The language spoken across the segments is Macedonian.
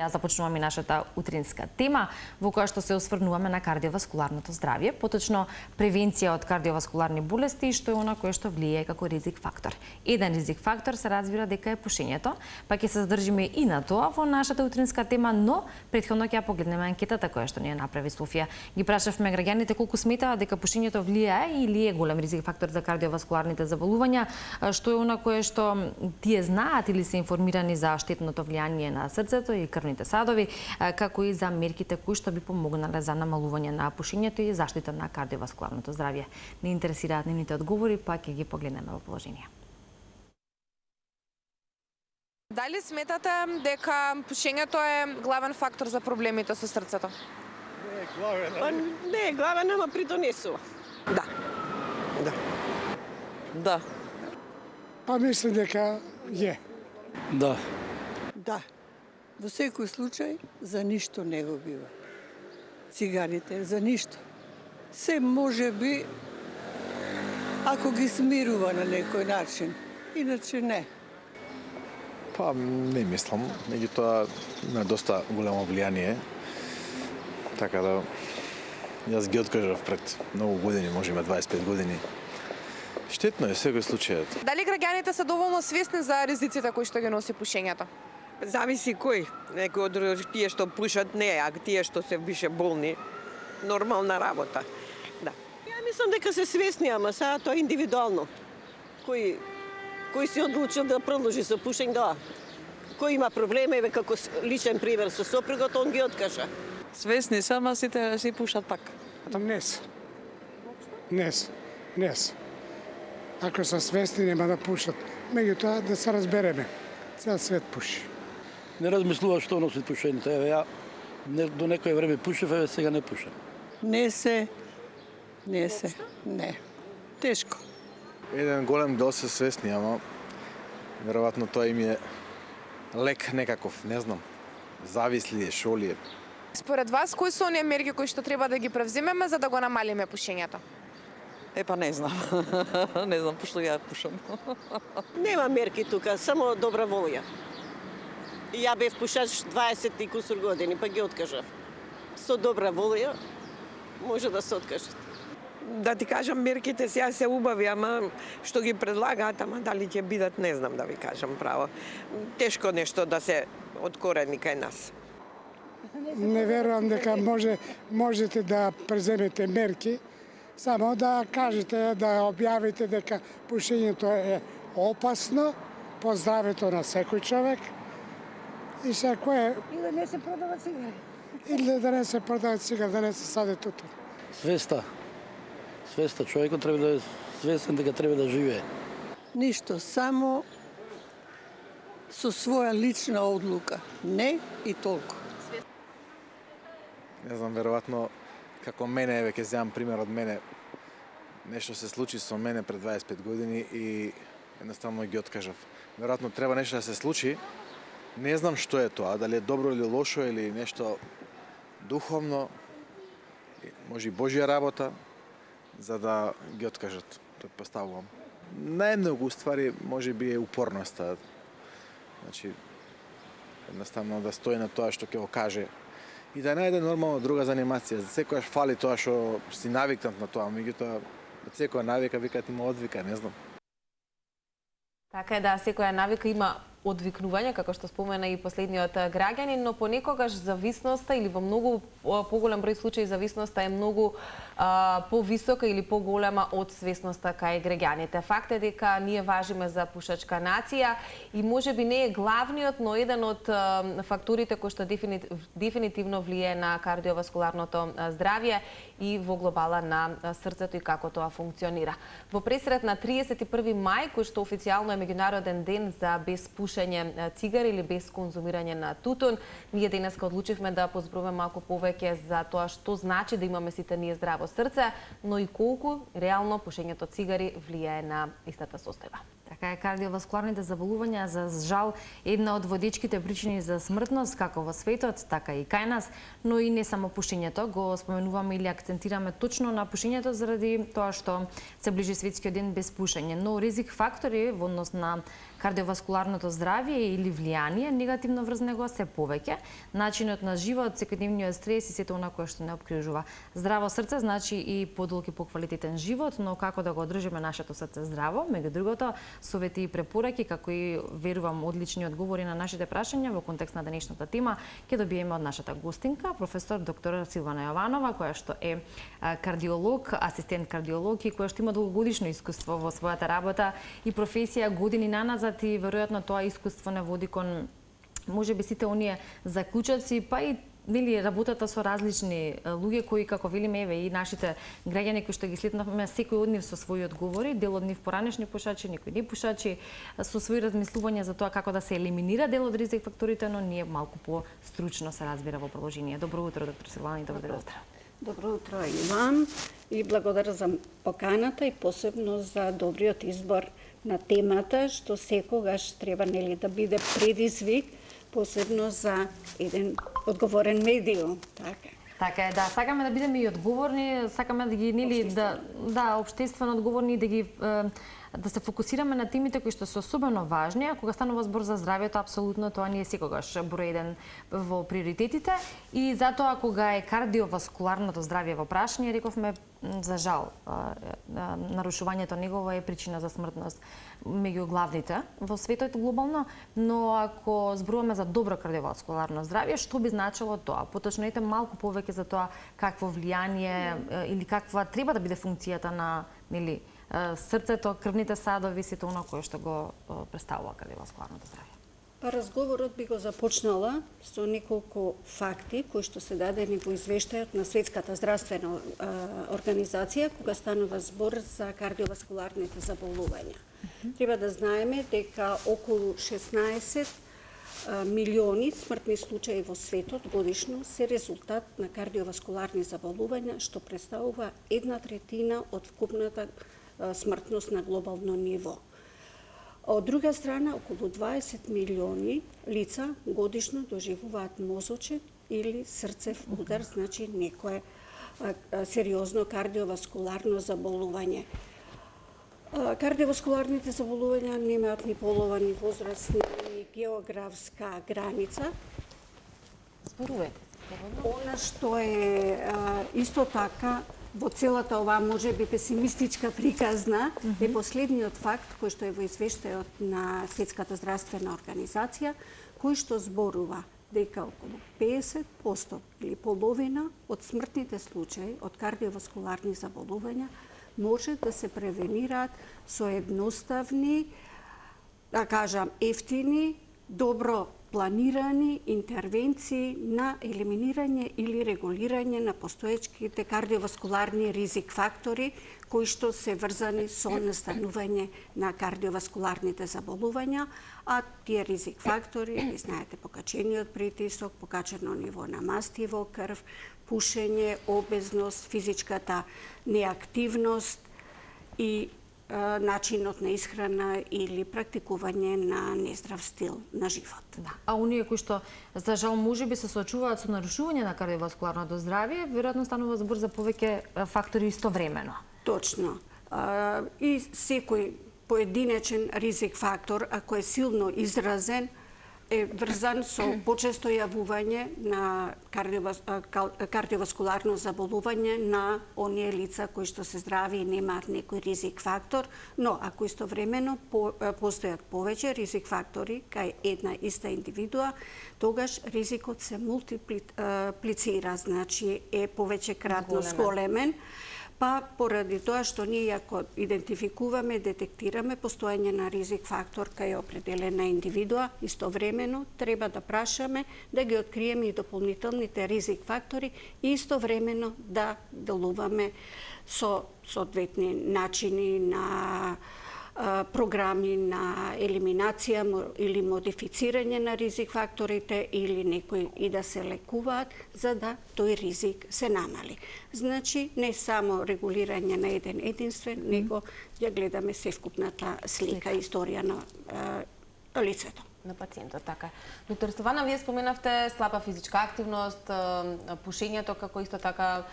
Ја започнуваме нашата утринска тема, во која што се осврнуваме на кардиоваскуларното здравје, поточно превенција од кардиоваскуларни болести и што е она кое што влијае како ризик фактор. Еден ризик фактор се разбира дека е пушењето, па ќе се задржиме и на тоа во нашата утринска тема, но претходно ќе ја погледнеме анкетата која што ни ја направи Софија. Ги прашавме граѓаните колку сметаат дека пушењето влијае или е голем ризик фактор за кардиоваскуларните заболувања, што е она кое што тие знаат или се информирани за штетното влијание на срцето и крвните садови, како и за мерките кои што би помогнале за намалување на пушењето и заштита на кардиоваскуларното здравје. Не интересираат нивните одговори, па ќе ги погледнеме во положение. Дали сметате дека пушењето е главен фактор за проблемите со срцето? Не е главен. Не е главен, ама придонесува. Да. Да. Да. Па мислам дека е. Да. Да. Во секој случај, за ништо не го бива. Цигарите, за ништо. Се може би, ако ги смирува на некој начин, иначе не. Па не мислам, меѓутоа има доста големо влијание. Така да јас ги откажав пред многу години, може има 25 години. Штетно е секој случај. Дали граѓаните се доволно свесни за ризиците кои што ги носи пушењето? Зависи кој. Некои од тие што пушат не, а тие што се више болни, нормална работа. Да. Ја мислам дека се свесни, ама сега тоа е индивидуално. Кој си одлучил да продолжи со пушење, да. Кој има проблеми, како личен пример со сопругот, он ги откажа. Свесни се, ама сите си пушат пак. Нес. Ако се свесни, нема да пушат. Меѓутоа, да се разбереме. Цел свет пуши. Не размислува што носи пушењето. Еве ја до некој време пушев, еве сега не пушам. Не се. Не. Тешко. Еден голем дел се свесни, ама веројатно тоа им е лек некаков, не знам. Зависли е, шо ли е. Според вас, кои се оние мерки кои што треба да ги превземеме за да го намалиме пушењето? Епа не знам. Не знам пошто ја пушам. Нема мерки тука, само добра волја. И ја бев пушач 20 и кусур години, па ги откажав. Со добра волја може да се откажат. Да ти кажам, мерките сега се убави, ама што ги предлагаат, ама дали ќе бидат, не знам да ви кажам право. Тешко нешто да се откорени кај нас. Не верувам дека можете да преземете мерки, само да кажете, да објавите дека пушењето е опасно по здравето на секој човек и секој И да не се продава цигари. или да не се продава цигари, да не се саде тутун. Свеста. Човекот треба да е свесен дека треба да живее. Ништо, само со своја лична одлука. Не и толку. Не знам, веројатно како мене, еве ќе земам пример од мене. Нешто се случи со мене пред 25 години и едноставно ги откажав. Веројатно треба нешто да се случи. Не знам што е тоа, дали е добро или лошо или нешто духовно, може и Божја работа, за да ги откажат, предпоставувам. Најмногу ствари може би е упорноста. Значи, едноставно да стои на тоа што ќе го каже и да најде нормално друга занимација. За секојаш фали тоа што си навикнат на тоа, меѓутоа од секоја навика викаат има одвика, не знам. Така е, да, секоја навика има одвикнување, како што спомена и последниот граѓанин, но понекогаш зависноста или во многу поголем број случаи зависноста е многу повисока или поголема од свесноста кај граѓаните. Факт е дека ние важиме за пушачка нација и можеби не е главниот, но еден од факторите кои што дефинитивно влијае на кардиоваскуларното здравје и во глобала на срцето и како тоа функционира. Во пресрет на 31 мај, кој што официјално е меѓународен ден за без пушење цигари или без конзумирање на тутун, ние денеска одлучивме да позборуваме малку повеќе за тоа што значи да имаме сите ние здраво срце, но и колку реално пушењето цигари влијае на истата состојба. Така е, кардиоваскуларните заболувања, за жал, една од водечките причини за смртност, како во светот, така и кај нас, но и не само пушењето. Го споменуваме или акцентираме точно на пушењето заради тоа што се ближи светскиот ден без пушење. Но ризик фактори во однос на кардиоваскуларното здравје или влијание негативно врз него се повеќе. Начинот на живот, секојдневниот стрес и сето она кое што не обкружува. Здраво срце значи и подолг и поквалитетен живот, но како да го одржиме нашето срце здраво, меѓу другото, совети и препораки, како и верувам одлични одговори на нашите прашања во контекст на денешната тема, ќе добиеме од нашата гостинка, професор доктор Силвана Јованова, која што е кардиолог, асистент кардиолог и која што има долгогодишно искуство во својата работа и професија години наназад, и веројатно тоа искуство не води кон можеби сите оние заклучоци, па и нели работата со различни луѓе кои, како велиме, еве и нашите граѓани кои што ги следнавме, секој од нив со своји одговори, дел од нив поранешни пушачи, некои не пушачи, со своји размислувања за тоа како да се елиминира дел од ризик факторите, но ние малку по-стручно се разбира во продолжение. Добро утро, доктор Силвана, и добро утро. Добро утро и вам, и благодарам за поканата и посебно за добриот избор на темата, што секогаш треба нели да биде предизвик, посебно за еден одговорен медиум, така. Така е, да, сакаме да бидеме и одговорни, сакаме да ги нели да општествено одговорни, да се фокусираме на темите кои што се особено важни, а кога станува збор за здравјето, апсолутно тоа не е секогаш број еден во приоритетите, и затоа кога е кардиоваскуларното здравје во прашање, рековме, за жал, нарушувањето негово е причина за смртност меѓу главните во светот глобално, но ако зборуваме за добро кардиоваскуларно здравје, што би значило тоа? Поточно ете малку повеќе за тоа какво влијание или каква треба да биде функцијата на нели срцето, крвните садови, сето оно кое што го представува кардиоваскуларното здравје. Па разговорот би го започнала со неколку факти кои што се дадени во извештајот на Светската здравствена организација кога станува збор за кардиоваскуларните заболувања. Треба да знаеме дека околу 16 милиони смртни случаи во светот годишно се резултат на кардиоваскуларни заболувања, што представува 1/3 од вкупната смртност на глобално ниво. Од друга страна, околу 20 милиони лица годишно доживуваат мозочен или срцев удар, значи некое сериозно кардиоваскуларно заболување. Кардиоваскуларните заболувања немаат ни полова, ни возраст, ни географска граница. Зборувате. Она што е исто така во целата оваа можеби песимистичка приказна е последниот факт кој што е во извештајот на Светската здравствена организација, кој што зборува дека околу 50% или половина од смртните случаи од кардиоваскуларни заболувања може да се превенираат со едноставни, да кажам, ефтини, добро планирани интервенции на елиминирање или регулирање на постоечките кардиоваскуларни ризик фактори кои што се врзани со настанување на кардиоваскуларните заболувања, а тие ризик фактори, ви знаете, покачениот притисок, покачено ниво на масти во крв, пушење, обезност, физичката неактивност и начинот на исхрана или практикување на нездрав стил на живот. Да. А оние кои што за жал можеби се соочуваат со нарушување на кардиоваскуларното здравје, веројатно станува збор за повеќе фактори истовремено. Точно. И секој поединечен ризик фактор, ако е силно изразен, е врзан со почесто јавување на кардиоваскуларно заболување на оние лица кои што се здрави и немаат некој ризик фактор, но ако истовремено постојат повеќе ризик фактори кај една иста индивидуа, тогаш ризикот се мултиплицира, значи е повеќе кратно зголемен. Па поради тоа што ние ако идентификуваме, детектираме постојање на ризик фактор кај определена индивидуа, истовремено треба да прашаме да ги откриеме и дополнителните ризик фактори и истовремено да делуваме со соодветни начини на програми на елиминација или модифицирање на ризик факторите или некои и да се лекуваат за да тој ризик се намали. Значи, не само регулирање на еден единствен, него ја гледаме севкупната слика и историја на лицето. на пациентот, така е. Доктор Стована, вие споменавте слаба физичка активност, пушењето како исто така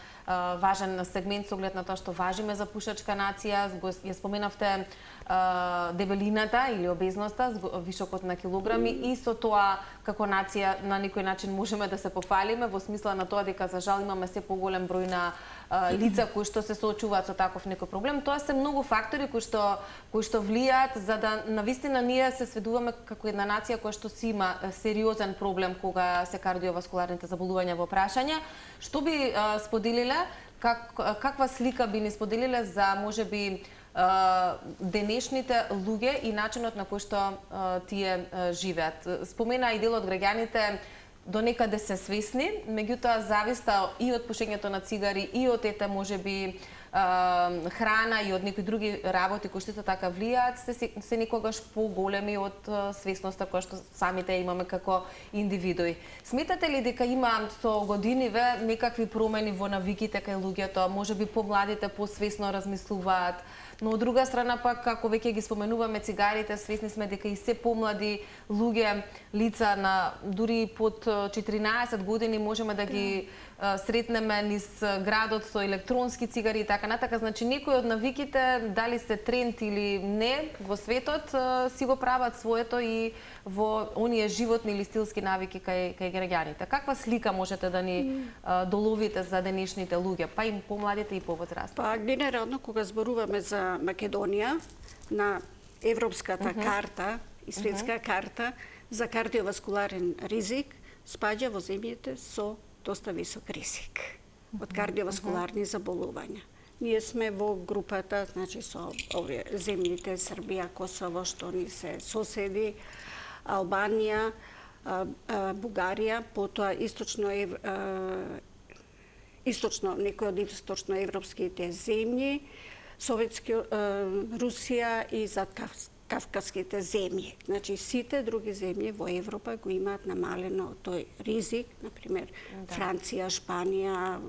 важен сегмент со оглед на тоа што важиме за пушачка нација. Ја споменавте дебелината или обезноста, вишокот на килограми, и со тоа како нација на некој начин можеме да се пофалиме во смисла на тоа дека за жал имаме се поголем број на лица кои што се соочуваат со таков некој проблем. Тоа се многу фактори кои што влијаат за да навистина ние се сведуваме како една нација која што си има сериозен проблем кога се кардиоваскуларните заболувања во прашање. Што би споделиле, каква слика би ни споделиле за можеби денешните луѓе и начинот на кој што тие живеат? Спомена и дел од граѓаните до некаде се свесни, меѓутоа зависта и од пушењето на цигари и од можеби храна и од некои други работи кои што така влијаат, се некогаш поголеми од свесноста која што самите имаме како индивидуи. Сметате ли дека има со годиниве некакви промени во навиките кај луѓето, можеби помладите посвесно размислуваат, но од друга страна пак, како веќе ги споменуваме цигарите, свесни сме дека и се помлади луѓе, лица на дури под 14 години можеме да ги сретнеме низ градот со електронски цигари и така натака. Значи, некои од навиките, дали се тренд или не во светот, си го прават своето и во оние животни или стилски навики кај граѓаните. Каква слика можете да ни доловите за денешните луѓе, па и помладите и повозрастни? Па, генерално, кога зборуваме за Македонија, на европската карта и светска карта за кардиоваскуларен ризик, спаѓа во земјите со доста висок ризик од кардиоваскуларни заболувања. Ние сме во групата, значи со овие земјите Србија, Косово, што ни се соседи, Албанија, Бугарија, потоа некои од источноевропските земји, Русија и кавказските земји. Значи, сите други земји во Европа го имаат намалено тој ризик, например Франција, Шпанија,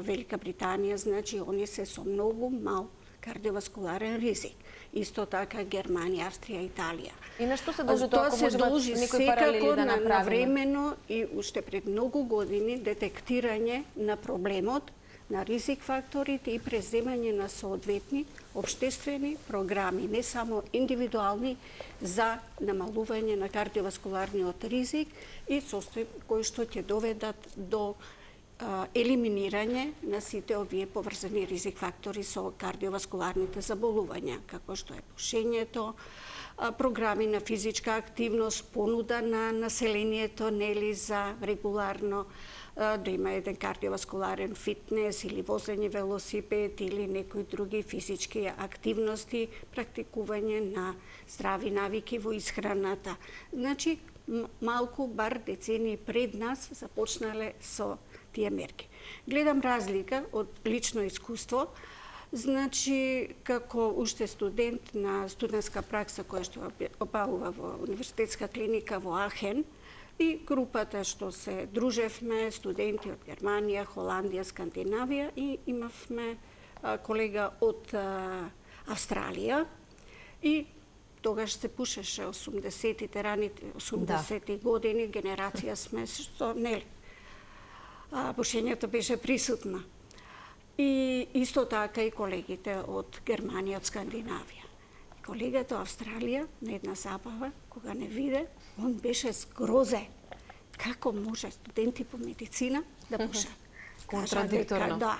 Велика Британија, значи они се со многу мал кардиоваскуларен ризик. Исто така Германија, Австрија, Италија. И на што се должи тоа, ако можеме некои паралели да направиме? Навремено и уште пред многу години детектирање на проблемот, на ризик факторите и преземање на соодветни општествени програми, не само индивидуални, за намалување на кардиоваскуларниот ризик и состојби кои што ќе доведат до елиминирање на сите овие поврзани ризик фактори со кардиоваскуларните заболувања, како што е пушењето, програми на физичка активност, понуда на населението, нели, за регуларно да има еден кардиоваскуларен фитнес или возење велосипед или некои други физички активности, практикување на здрави навики во исхраната. Значи, малку бар децени пред нас започнале со тие мерки. Гледам разлика од лично искуство. Значи, како уште студент на студентска пракса која што обавува во универзитетска клиника во Ахен, и групата што се дружевме, студенти од Германија, Холандија, Скандинавија, и имавме колега од Австралија, и тогаш се пушеше 80-тите, раните 80-ти години, генерација сме, што нели, пушењето беше присутно. И исто така и колегите од Германија, од Скандинавија. Колегата од Австралија на една забава, кога не виде, он беше згрозен. Како може студенти по медицина да пушат? Контрадикторно. Да.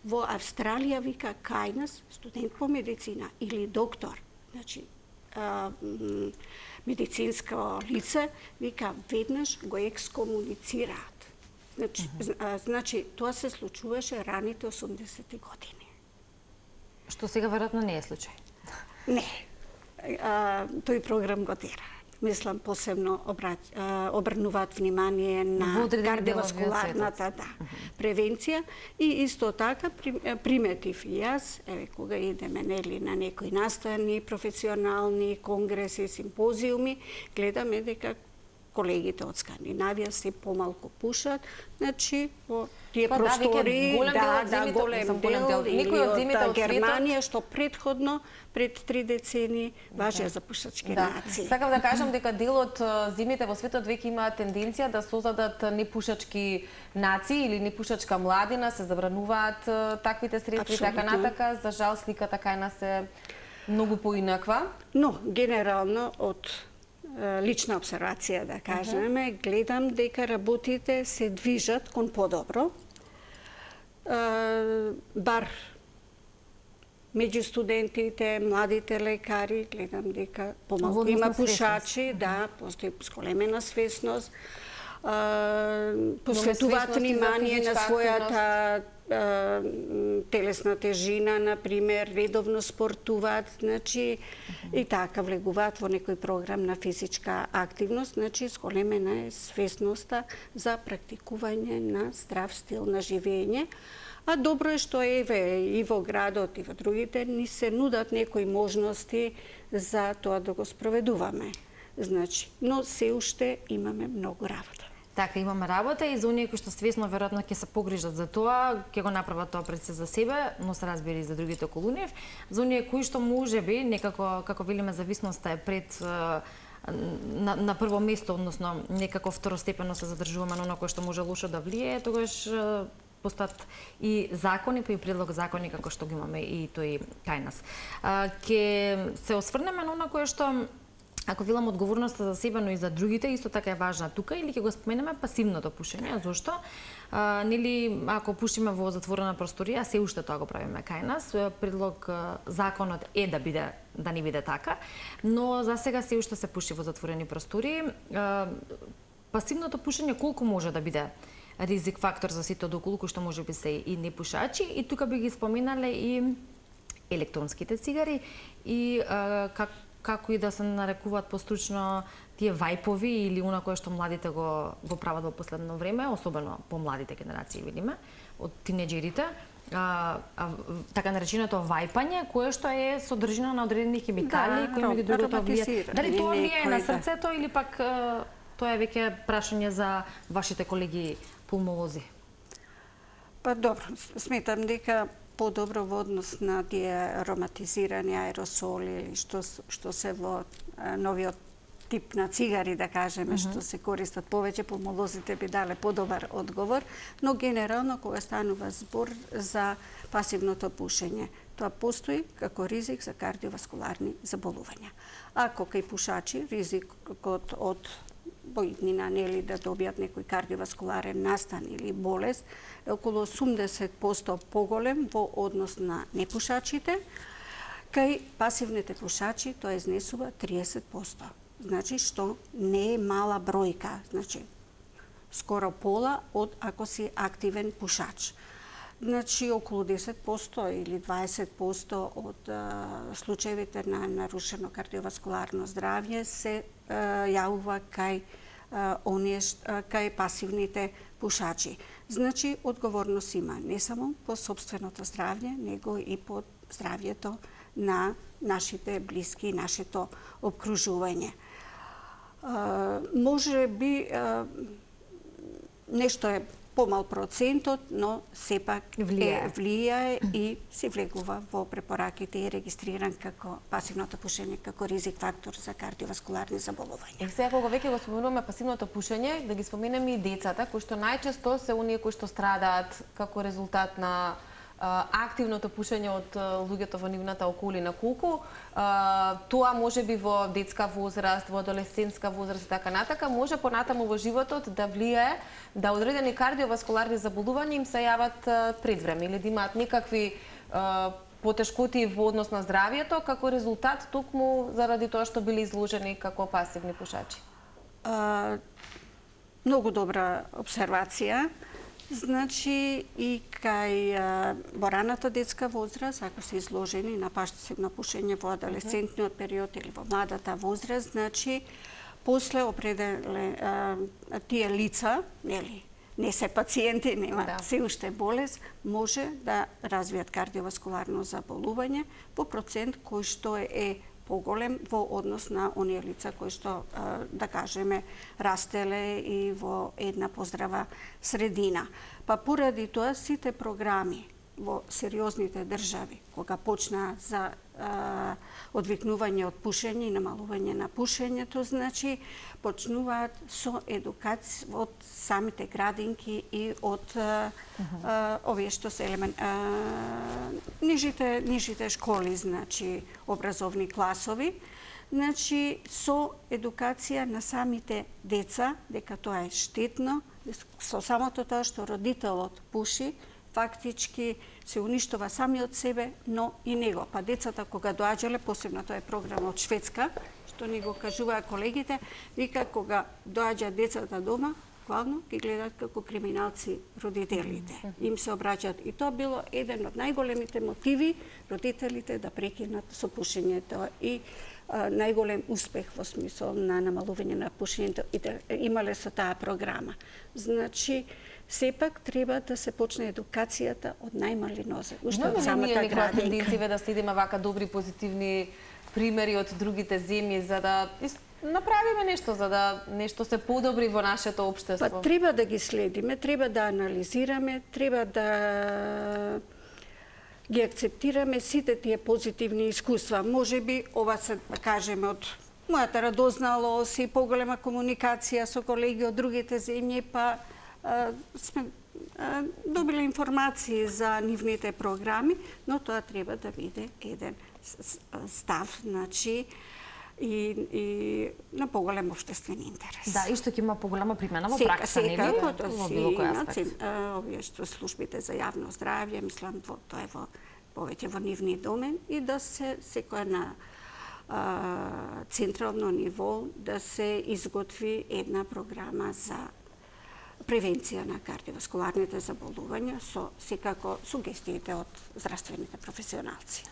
Во Австралија, вика, кај нас, студент по медицина или доктор, значи, медицинско лице, вика, веднаш го екскомуницираат. Значи, тоа се случуваше раните 80-ти години. Што сега веројатно не е случај. Не. Тој програм го тера. Мислам, посебно обрнуваат внимание на кардиоваскуларната превенција и исто така приметив и јас, кога идеме нели на некои настани, професионални конгреси, симпозиуми, гледаме дека колегите од Скандинавија се помалку пушат, значи во тие Па да, простори, голем дел од земјите- голем сам дел, дел, или некои од земјите од од светот- Германија, што предходно, пред 3 децени, важеа за пушачки нации. Сакам да кажам дека дел од земјите во светот веќе имаат тенденција да создадат непушачки нации или непушачка младина, се забрануваат таквите средства и така Апсолутно. натака. За жал сликата кај нас е многу поинаква. Но, генерално, од лична обсервација, да кажеме, гледам дека работите се движат кон подобро. Бар меѓу студентите, младите лекари, гледам дека помалку Во има односна пушачи, да, постои зголемена свесност. Посветуваат свесност и за внимание на физичка својата телесна тежина, например, редовно спортуваат, значи, и така влегуваат во некој програм на физичка активност, значи, зголемена е свесноста за практикување на здрав стил на живење. А добро е што и во градот и во другите ни се нудат некои можности за тоа да го спроведуваме. Значи, но се уште имаме многу работа. Така, имаме работа и за оние кои што свесно веројатно ќе се погрижат за тоа, ќе го направат тоа пред се за себе, но се разбира и за другите околу нив. За оние кои што можеби некако, како велиме, зависноста е пред на прво место, односно некако второстепено се задржуваме на оно кое што може лошо да влие, тогаш постојат и закони, па и предлог закони како што ги имаме и тој кај нас. Ќе се осврнеме на оно кое што, ако велам, одговорноста за себе, но и за другите, исто така е важна тука, или ќе го споменеме пасивното пушење. Зошто? Нели, ако пушиме во затворена просторија, се уште тоа го правиме кај нас. Предлог законот е да не биде така, но за сега се уште се пуши во затворени простории. Пасивното пушење колку може да биде ризик фактор за сите доколку, што може би се и непушачи, и тука би ги споменале и електронските цигари и како и да се нарекуваат постручно тие вајпови или она кое што младите го прават во последно време, особено по младите генерации, видиме, од тинеџерите, така нареченото вајпање, кое што е содржина на одредени хемикали, кои меѓу другото влијаат. Дали тоа влијае на срцето или пак тоа е веќе прашање за вашите колеги пулмолози? Па добро, сметам дека подобро во однос на тие ароматизирани аеросоли или што се во новиот тип на цигари, да кажеме, што се користат повеќе, пулмолозите би дале подобар одговор, но генерално кога станува збор за пасивното пушење, тоа постои како ризик за кардиоваскуларни заболувања. Ако кај пушачи ризикот од боиднина, нели, да добијат некој кардиоваскуларен настан или болест, е околу 80% поголем во однос на непушачите. Кај пасивните пушачи тоа изнесува 30%. Значи, што не е мала бројка. Значи, скоро пола од ако си активен пушач. Значи, околу 10% или 20% од случаевите на нарушено кардиоваскуларно здравје се јавува кај пасивните пушачи. Значи, одговорност има не само по собственото здравје, него и по здравјето на нашите блиски и нашето обкружување. Може би нешто е помал процентот, но сепак влијае и се влегува во препораките и регистриран како пасивното пушење како ризик фактор за кардиоваскуларни заболувања. Сега кога веќе го споменуваме пасивното пушење, да ги споменеме и децата, кои што најчесто се оние кои што страдаат како резултат на активното пушење од луѓето во нивната околина. Колку тоа може би во детска возраст, во адолесцентска возраст и така натака, може понатаму во животот да влијае да одредени кардиоваскуларни заболувања им се јават пред време или да имаат некакви потешкоти во однос на здравјето како резултат токму заради тоа што били изложени како пасивни пушачи. Многу добра обсервација. Значи, и кај во раната детска возраст, ако се изложени на пасивно пушење во адолесцентниот период или во младата возраст, значи, после тие лица, нели, не се пациенти, немаат се уште болест, може да развијат кардиоваскуларно заболување по процент кој што е поголем во однос на оние лица кои што, да кажеме, растеле и во една поздрава средина. Па поради тоа сите програми во сериозните држави, кога почнаа за одвикнување од пушење и намалување на пушењето, значи почнуваат со едукација од самите градинки и од овие што се нижите школи, значи образовни класови, значи со едукација на самите деца дека тоа е штетно, со самото тоа што родителот пуши, фактички се уништува самиот себе, но и него. Па децата кога доаѓале, посебно тоа е програма од Шведска, што ни го кажуваа колегите, вика кога доаѓаат децата дома, главно ги гледаат како криминалци родителите. Им се обраќаат. И тоа било еден од најголемите мотиви родителите да прекинат со пушењето и најголем успех во смисол на намалување на пушењето имале со таа програма. Значи, сепак треба да се почне едукацијата од најмали нозе, уште од самата градинка. Тенденција да следиме вака добри позитивни примери од другите земји за да направиме нешто, за да нешто се подобри во нашето општество? Па треба да ги следиме, треба да анализираме, треба да ги акцептираме сите тие позитивни искуства. Можеби ова се, да кажеме, од мојата радозналост и поголема комуникација со колеги од другите земји, па сме добили информации за нивните програми, но тоа треба да биде еден став, значи, и на поголем општествен интерес. Да, и што ќе има поголема примена во пракса, нели? Во било кој аспект. Овие што службите за јавно здравје, мислам, тоа е повеќе во нивни домен и да се секоја на централно ниво да се изготви една програма за превенција на кардиоваскуларните заболувања со секако сугестиите од здравствените професионалци.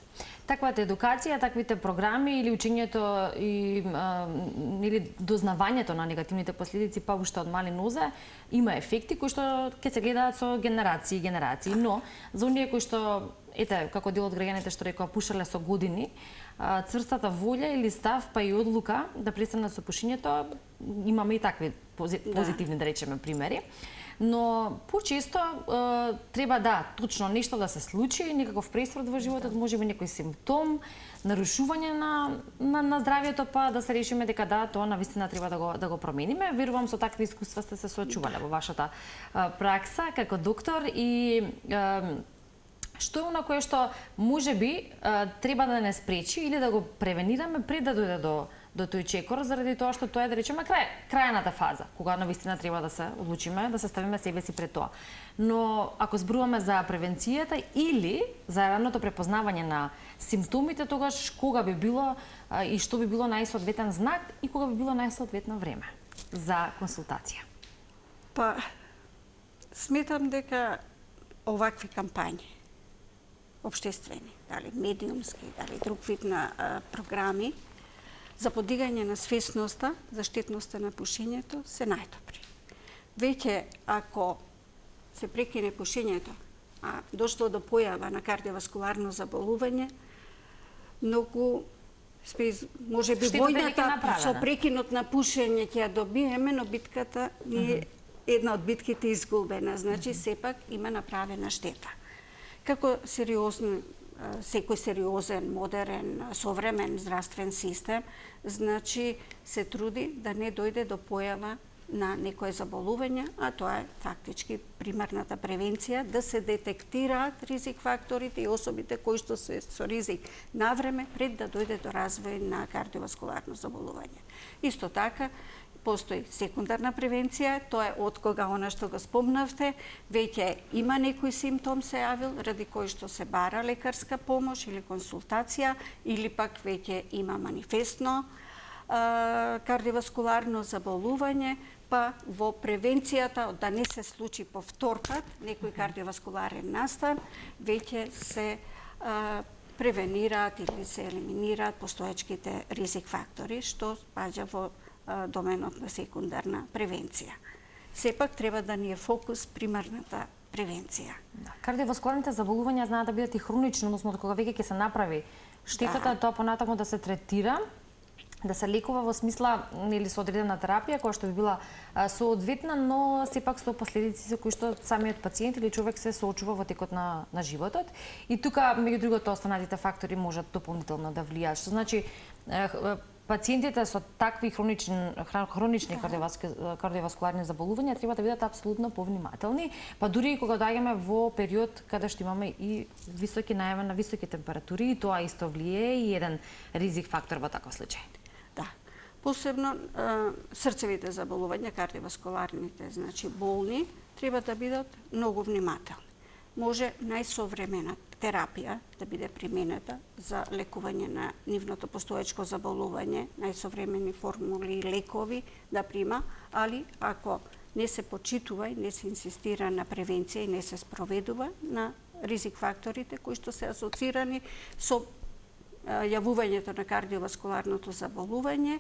Таквата едукација, таквите програми или учењето или дознавањето на негативните последици па уште од мали нозе има ефекти кои што ќе се гледаат со генерации и генерации, но за оние кои што како дел од граѓаните што рекоа пушеле со години, цврстата волја или став па и одлука да престанат со пушењето, имаме и такви позитивни, да речеме, примери. Но почесто треба точно нешто да се случи, некаков пресврт во животот, можеби некој симптом, нарушување на здравјето, па да се решиме дека тоа навистина треба да го промениме. Верувам со такви искуства сте се соочувале во вашата пракса како доктор и што е она кое што можеби треба да не спречи или да го превенираме пред да дојде до тој чекор, заради тоа што тоа е, да речеме, крајната фаза, кога навистина треба да се одлучиме, да се ставиме себе си пред тоа. Но ако зборуваме за превенцијата или за ранното препознавање на симптомите, тогаш кога би било и што би било најсоодветен знак и кога би било најсоодветно време за консултација? Па, сметам дека овакви кампањи, општествени, дали медиумски, дали друг вид на програми, за подигање на свесноста за штетноста на пушењето се најдобри. Веќе ако се прекине пушењето, а дошло до појава на кардиоваскуларно заболување, многу можеби војната со прекинот на пушење ќе ја добиеме, но битката е една од битките изгубена, значи сепак има направена штета. Како секој сериозен, модерен, современ здравствен систем, значи се труди да не дојде до појава на некое заболување, а тоа е фактички примарната превенција, да се детектираат ризик факторите и особите кои што се со ризик навреме пред да дојде до развој на кардиоваскуларно заболување. Исто така, постои секундарна превенција, тоа е од кога она што го спомнавте, веќе има некој симптом се јавил, ради кој што се бара лекарска помош или консултација, или пак веќе има манифестно кардиоваскуларно заболување, па во превенцијата да не се случи повторпат некој кардиоваскуларен настан, веќе се превенираат или се елиминираат постоечките ризик фактори, што спаѓа во доменот на секундарна превенција. Сепак треба да ни е фокус примарната превенција. Кардиоваскуларните заболувања знаат да бидат и хронични, односно од кога веќе ќе се направи штетата, тоа понатаму да се третира, да се лекува во смисла или со одредена терапија која што би била соодветна, но сепак со последици со кои што самиот пациент или човек се соочува во текот на животот. И тука меѓу другото останатите фактори можат дополнително да влијаат. Што значи пациентите со такви хронични кардиоваскуларни заболувања треба да бидат апсолутно повнимателни, па дури и кога доаѓаме во период каде што имаме и високи најава на високи температури, и тоа исто влијае и еден ризик фактор во таков случај. Да. Посебно срцевите заболувања, кардиоваскуларните, значи болни, треба да бидат многу внимателни. Може најсовремена терапија да биде применета за лекување на нивното постоечко заболување, најсовремени формули и лекови да прима, али ако не се почитува и не се инсистира на превенција и не се спроведува на ризик факторите кои што се асоцирани со јавувањето на кардиоваскуларното заболување,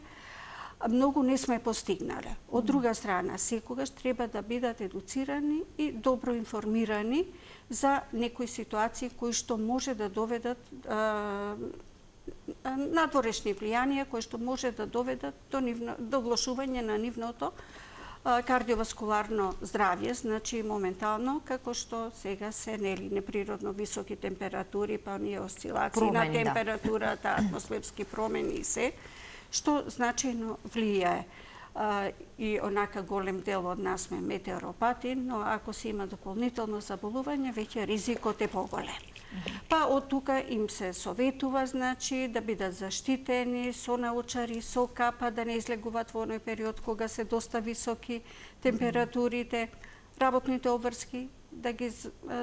многу не сме постигнале. Од друга страна, секогаш треба да бидат едуцирани и добро информирани за некои ситуации кои што може да доведат надворешни влијанија, кои што може да доведат до влошување на нивното кардиоваскуларно здравје, значи моментално, како што сега се неприродно високи температури, па оние осцилации на температурата, атмосферски промени и се, што значајно влијае. И онака голем дел од нас сме метеоропати, но ако се има дополнително заболување, веќе ризикот е поголем. Па од тука им се советува, значи, да бидат заштитени со научари, со капа, да не излегуваат во оној период кога се доста високи температурите, работните обврски да ги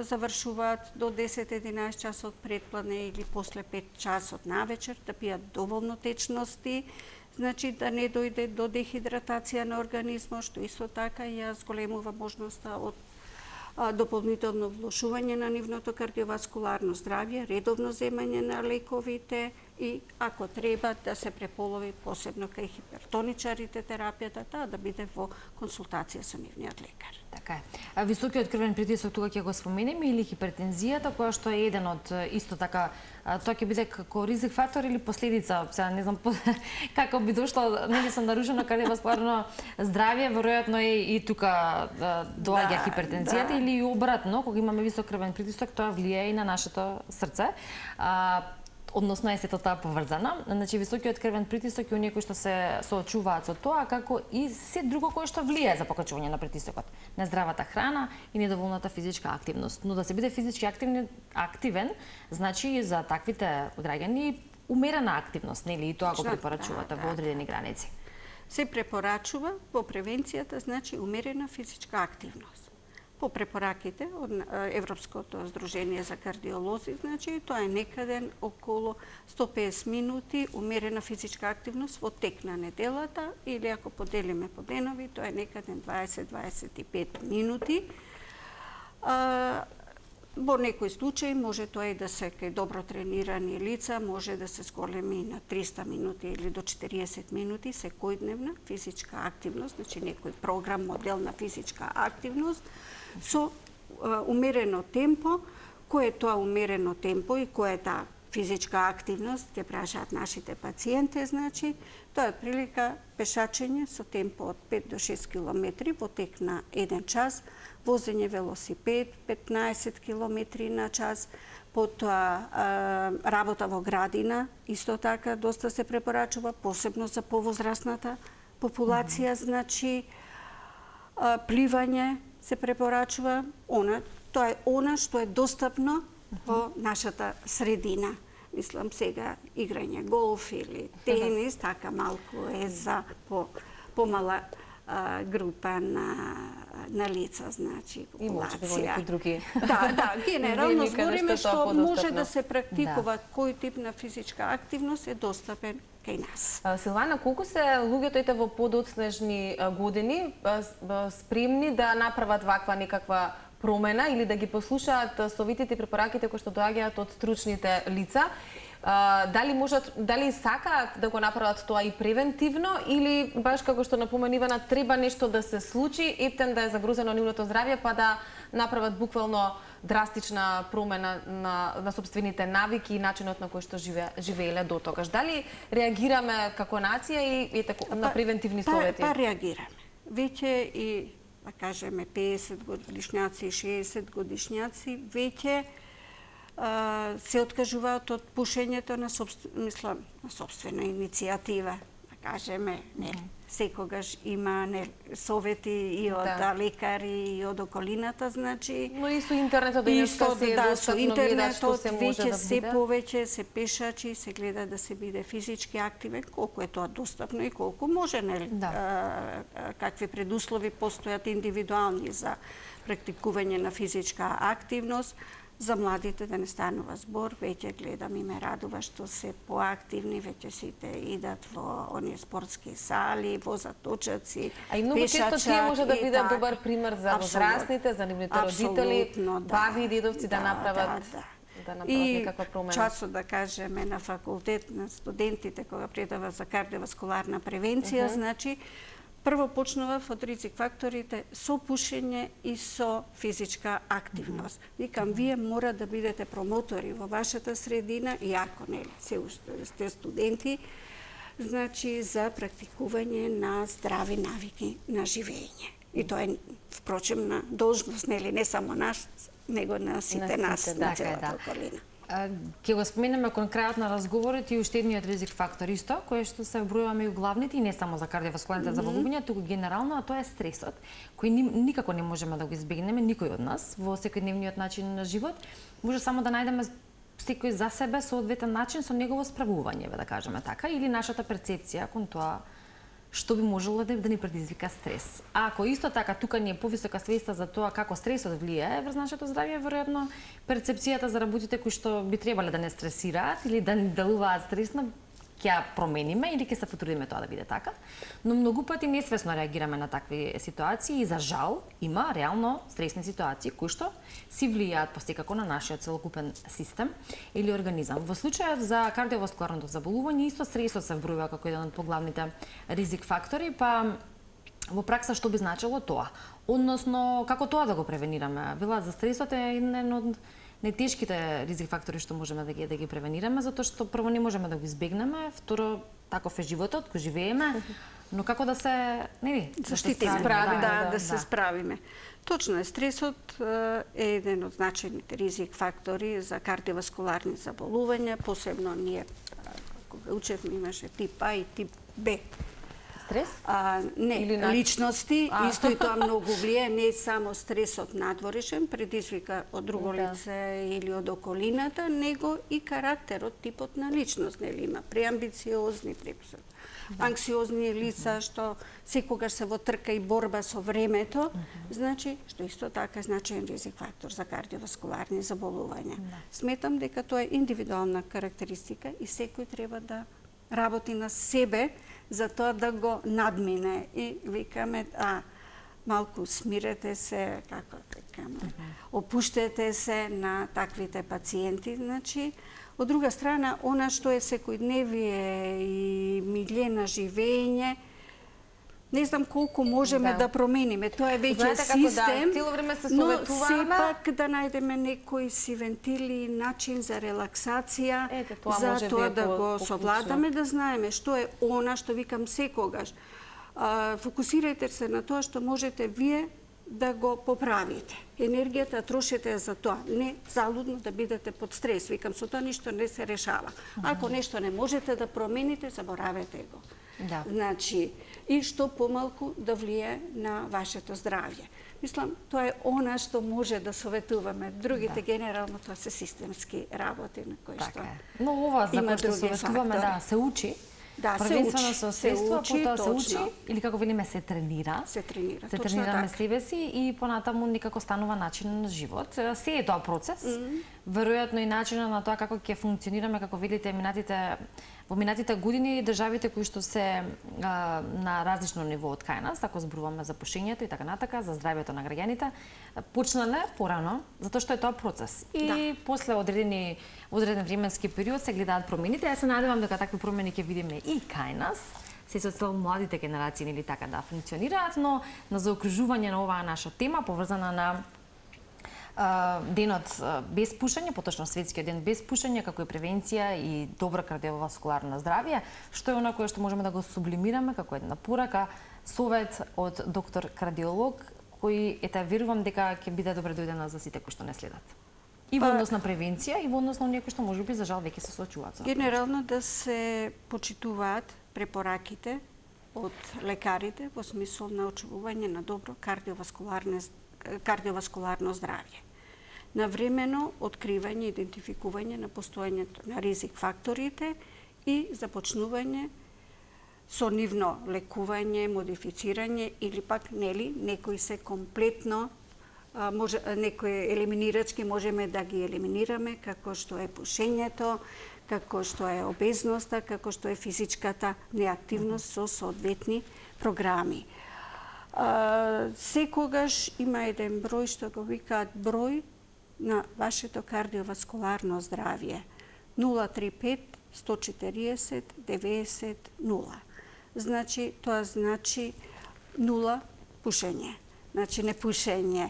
завршуваат до 10-11 часот предпладне или после 5 часот навечер, да пијат доволно течности, значи да не дојде до дехидратација на организмот, што исто така ја зголемува можноста од дополнително влошување на нивното кардиоваскуларно здравје, редовно земање на лековите и, ако треба, да се преполови посебно кај хипертоничарите терапијата, таа да биде во консултација со нивниот лекар. Така е. Високиот крвен притисок тука ќе го споменеме или хипертензијата, која што е еден од исто така, тоа ќе биде како ризик фактор или последица, сега не знам како би дошло, нели сум нарушено кардиоваскуларно здравје, веројатно и тука доаѓа хипертензијата или и обратно, кога имаме висок крвен притисок, тоа влијае и на нашето срце. Односно е сето тоа поврзано. Значи високиот крвен притисок и оние кои што се соочуваат со тоа, како и се друго кое што влијае за покачување на притисокот. Нездравата храна и недоволната физичка активност. Но да се биде физички активен, значи за таквите граѓани умерена активност, нели, и тоа го препорачувате во одредени граници. Се препорачува во превенцијата, значи умерена физичка активност. По препораките од Европското здружение за кардиолози, значи тоа е некаде околу 150 минути умерена физичка активност во тек на неделата, или ако поделиме по денови, тоа е некаде 20-25 минути. Во некои случаи може тоа и да се кај добро тренирани лица, може да се зголеми на 300 минути или до 40 минути секојдневна физичка активност, значи некој програм, модел на физичка активност, со умерено темпо. Кој е тоа умерено темпо и која е таа физичка активност, ќе прашаат нашите пациенти, значи, тоа е прилика пешачење со темпо од 5 до 6 км во тек на 1 час, возење велосипед 15 км на час, потоа работа во градина, исто така доста се препорачува, посебно за повозрасната популација, значи пливање се препорачува, тоа е она што е достапно во нашата средина. Мислам сега играње голф или тенис, така малку е за помала група на лица, значи популација. И може би во некои други. Да, генерално збориме што може да се практикува кој тип на физичка активност е достапен кај нас. Силвана, колку се луѓето во подоцнежни години спремни да направат ваква некаква промена или да ги послушаат советите и препораките кои што доаѓаат од стручните лица. Дали сакаат да го направат тоа и превентивно или баш како што напомена Ивана, треба нешто да се случи, ептен да е загрозено нивното здравје, па да направат буквално драстична промена на собствените навики и начинот на кој што живееле до тогаш. Дали реагираме како нација и на превентивни совети? Па реагираме. Веќе и, да кажеме, 50 годишњаци, 60 годишњаци, веќе се откажуваат од пушењето на собствена иницијатива, да кажеме, секогаш има совети и од лекари и од околината, значи. Но и со интернетот денеска се достапно гледа што се може да се повеќе се пешачи, се гледа да се биде физички активен, колку е тоа достапно и колку може, нели? Какви предуслови постојат индивидуални за практикување на физичка активност. За младите да не станува збор, веќе гледам и ме радува што се поактивни, веќе сите идат во оние спортски сали, возат точаци, А и многу често тие може да бидат добар пример за возрастните, за нивните родители, баби и дедовци да направат некаква промена. И часот, да кажеме, на факултет, на студентите, кога предава за кардиоваскуларна превенција, значи, прво почнува од ризик факторите со пушење и со физичка активност. Викам, вие мора да бидете промотори во вашата средина, и ако нели се сте студенти, значи за практикување на здрави навики на живење. И тоа е, впрочем, на должност, нели, не само наш, него на сите нас, на целата околина. Ќе го споменеме кон крајот на разговорот и уште едниот ризик фактор исто, кој што се вбројуваме и главните и не само за кардиоваскуларните заболувања, туку генерално, а тоа е стресот, кој никако не можеме да го избегнеме, никој од нас во секојдневниот начин на живот. Може само да најдеме секој за себе соодветен начин со негово справување, да кажеме така, или нашата перцепција кон тоа што би можело да ни предизвика стрес. А ако исто така тука ни е повисока свеста за тоа како стресот влијае врз нашето здравје, веројатно перцепцијата за работите кои што би требале да не стресираат или да ни делуваат стресно, ќе ја промениме или ќе се потрудиме тоа да биде така. Но многу пати несвесно реагираме на такви ситуации и за жал има реално стресни ситуации кои што си влијаат постекако на нашиот целокупен систем или организам. Во случајот за кардиоваскуларното заболување исто стресот се вбројува како еден од поглавните ризик фактори, па во пракса што би значило тоа? Односно, како тоа да го превенираме? Велат за стресот е еден од најтешките ризик фактори што можеме да ги превенираме, затоа што прво не можеме да го избегнеме, второ таков е животот кој живееме, но како да се, нели, да се справиме. Точно е, стресот е еден од значајните ризик фактори за кардиоваскуларни заболувања, посебно ние кога учевме имаше тип А и тип Б. Стрес? Личности, исто и тоа многу влијае, не само стресот надворешен, предизвика од друго лице или од околината, него и карактерот, типот на личност, нели има преамбициозни, анксиозни лица што секогаш се во трка и борба со времето, значи што исто така е значаен ризик фактор за кардиоваскуларни заболувања. Сметам дека тоа е индивидуална карактеристика и секој треба да работи на себе за тоа да го надмине. И викаме, малку смирете се, како викаме, опуштете се на таквите пациенти. Значи, од друга страна, она што е секојдневие и милје на живење, не знам колку можеме да промениме. Тоа е веќе систем, но сепак да најдеме некои си вентили, начин за релаксација, за тоа да го совладаме, да знаеме што е она што викам секогаш. Фокусирајте се на тоа што можете вие да го поправите. Енергијата трошите за тоа, не залудно да бидете под стрес. Викам, со тоа ништо не се решава. Ако нешто не можете да промените, заборавете го. Значи, и што помалку да влие на вашето здравје. Мислам, тоа е она што може да советуваме. Другите генерално тоа се системски работи на кои што Но ова за кој што советуваме се учи Да, првенствено се освестува, потоа се учи точно. или како велиме се тренира. Се тренира, Се точно тренираме така. себе си и понатаму некако станува начин на живот. Се е тоа процес. Веројатно и начинот на тоа како ќе функционираме, како видите, во минатите години државите кои што се на различно ниво од кај нас, ако зборуваме за пушењето и така натака, за здравјето на граѓаните, почнале порано, затоа што е тоа процес. И после одреден временски период се гледаат промените. Јас се надевам дека такви промени ќе видиме и кај нас. Се со цел младите генерации или така да функционираат, но на заокружување на оваа наша тема поврзана на денот без пушење, поточно светскиот ден без пушење, како и превенција и добро кардиоваскуларно здравје, што е она кое што можеме да го сублимираме како една порака, совет од доктор кардиолог, кој верувам дека ќе биде добре дојдена за сите кои што не следат. И во однос на превенција, и во однос на оние кои што можеби за жал веќе се соочуваат со. Генерално да се почитуваат препораките од лекарите во смисол на очувување на добро кардиоваскуларно здравје. Навремено откривање и идентификување на постоењето на ризик факторите и започнување со нивно лекување, модифицирање или пак некои се комплетно некои елиминирачки можеме да ги елиминираме, како што е пушењето, како што е обезноста, како што е физичката неактивност со соодветни програми. Секогаш има еден број што го викаат број на вашето кардиоваскуларно здравје. 035 140 90 0. Значи, тоа значи 0 пушење. Значи, не пушење.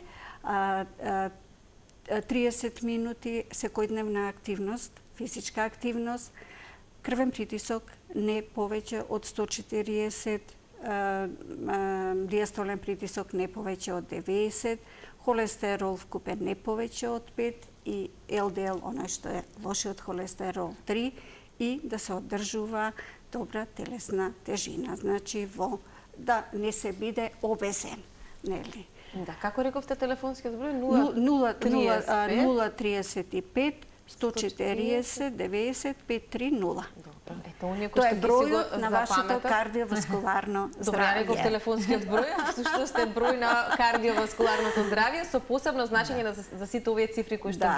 30 минути секојдневна активност, физичка активност, крвен притисок не повеќе од 140, диастолен притисок не повеќе од 90, холестерол вкупен не повеќе од 5 и ЛДЛ, оној што е лошиот холестерол 3, и да се одржува добра телесна тежина, значи да не се биде обезен, нели? Да, како рековте телефонскиот број? 035 140 90 530. Ето, оние кои Тоа е што ги бројот си на го вашето запаметат. кардиоваскуларно Добре, реков здравје. телефонскиот број, а всушност е број на кардиоваскуларното здравје со посебно значење за сите овие цифри кои што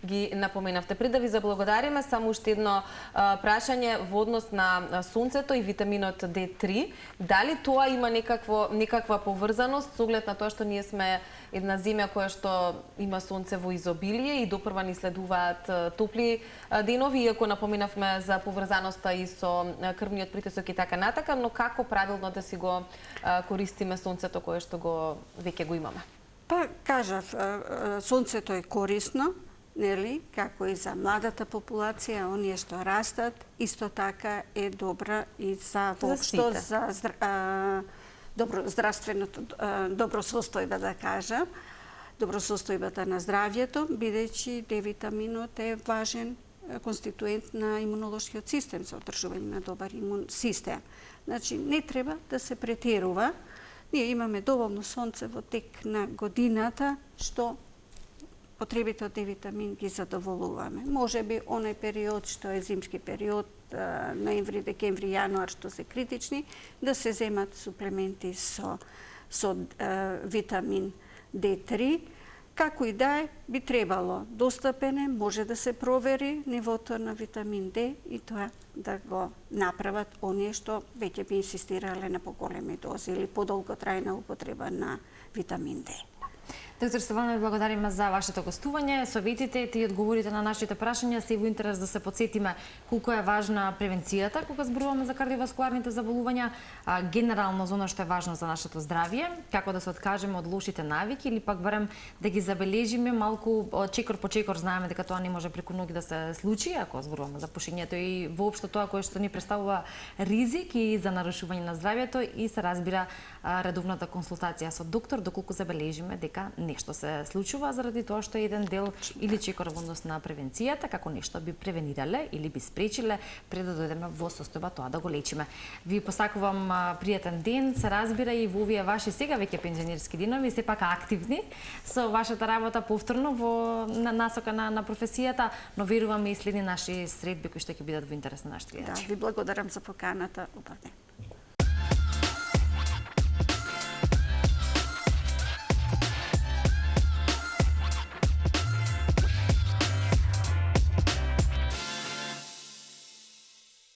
ги напоменавте. Пред да ви заблагодариме, само уште едно прашање во однос на сонцето и витаминот D3. Дали тоа има некаква поврзаност со оглед на тоа што ние сме една земја која што има сонце во изобилие и допрва ни следуваат топли денови, иако напоменавме за поврзаноста и со крвниот притисок и така натака, но како правилно да си го користиме сонцето кое што веќе го имаме? Па, кажав, сонцето е корисно, нели, како и за младата популација, оние што растат, исто така е добра и за воопшто за добро состојба, да кажам, добросостојбата на здравјето, бидејќи D-витаминот е важен конституент на имунолошкиот систем за одржување на добар имун систем. Значи, не треба да се претерува. Ние имаме доволно сонце во тек на годината, што потребите од D-витамин ги задоволуваме. Може би оној период што е зимски период, ноември, декември, јануар, што се критични, да се земат суплементи со витамин D3. Како и да е, би требало достапен е, може да се провери нивото на витамин D и тоа да го направат оние што веќе би инсистирале на поголеми дози или подолготрајна употреба на витамин D. Доктор Стеванов, благодариме за вашето гостување, советите и одговорите на нашите прашања. Се во интерес да се подсетиме колку е важна превенцијата кога зборуваме за кардиоваскуларните заболувања, генерално за она што е важно за нашето здравје, како да се откажеме од лошите навики или пак барем да ги забележиме малку чекор по чекор. Знаеме дека тоа не може преку ноги да се случи ако зборуваме за пушењето и воопшто тоа кое што ни представува ризик и за нарушување на здравјето, и се разбира редовната консултација со доктор доколку забележиме дека нешто се случува заради тоа што е еден дел или чекор во однос на превенцијата, како нешто би превенирале или би спречиле пред да дојдеме во состојба тоа да го лечиме. Ви посакувам пријатен ден, се разбира и во овие ваши сега веќе пензионерски денови, сепак активни со вашата работа повторно во насока на професијата, но верувам и следни наши средби кои што ќе бидат во интерес на нашите гледачи. Да, ви благодарам за поканата. Убав ден.